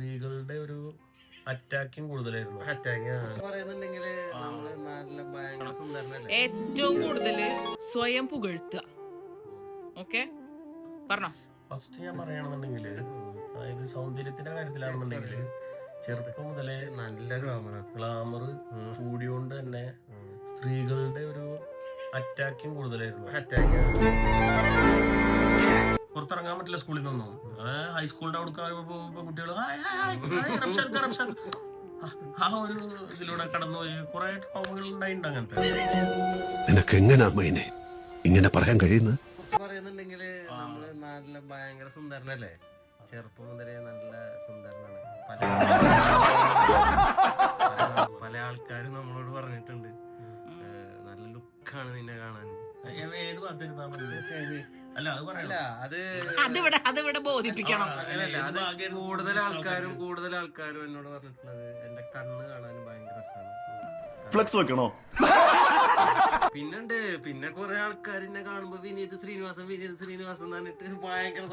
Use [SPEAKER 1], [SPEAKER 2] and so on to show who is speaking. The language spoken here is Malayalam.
[SPEAKER 1] സ്ത്രീകളുടെ ഒരു അറ്റാക്കിങ് കൂടുതലായിരുന്നു.
[SPEAKER 2] ഏറ്റവും കൂടുതൽ സ്വയം പുകഴ്ത്തുക. ഓക്കെ, പറഞ്ഞോ.
[SPEAKER 1] ഫസ്റ്റ് ഞാൻ പറയണമെന്നുണ്ടെങ്കിൽ, അതായത് സൗന്ദര്യത്തിന്റെ കാര്യത്തിലാണെന്നുണ്ടെങ്കിൽ ചെറുപ്പം മുതലേ
[SPEAKER 3] നല്ല
[SPEAKER 1] ഗ്ലാമർ കൂടിയോണ്ട് തന്നെ സ്ത്രീകളുടെ ഒരു അറ്റാക്കിങ് കൂടുതലായിരുന്നു. പുറത്തിറങ്ങാൻ പറ്റില്ല സ്കൂളിൽ നിന്നൊന്നും. ഹൈസ്കൂളിന്റെ അവിടെ കുട്ടികൾ ആ ഒരു ഇതിലൂടെ കടന്നുപോയി കുറെ ട്രോമകൾ ഉണ്ടായിട്ടുണ്ട്. അങ്ങനത്തെ
[SPEAKER 4] നിനക്ക് എങ്ങനെയാ മൈനെ ഇങ്ങനെ പറയാൻ കഴിയുന്നത്?
[SPEAKER 3] പറയുന്നുണ്ടെങ്കില് നമ്മള് നല്ല ഭയങ്കര സുന്ദരനല്ലേ, ചെറുപ്പം മുതലേ നല്ല സുന്ദരനാണ്. പല ആൾക്കാരും നമ്മളോട് പറഞ്ഞിട്ടുണ്ട്, നല്ല ലുക്കാണ് നിന്നെ കാണാൻ.
[SPEAKER 1] ഏത് ഭാഗത്തിരുന്നാ മതി. അല്ല അത് പറയല്ല,
[SPEAKER 2] അതിവിടെ ബോധിപ്പിക്കണം.
[SPEAKER 3] അങ്ങനെയല്ല, അത് കൂടുതൽ ആൾക്കാരും എന്നോട് പറഞ്ഞിട്ടുള്ളത് എന്റെ കണ്ണ് കാണാൻ ഭയങ്കര രസമാണ്.
[SPEAKER 4] ഫ്ലെക്സ് വെക്കണോ?
[SPEAKER 3] പിന്നെ കുറെ ആൾക്കാർ എന്നെ കാണുമ്പോ വിനീത് ശ്രീനിവാസൻ പറഞ്ഞിട്ട് ഭയങ്കര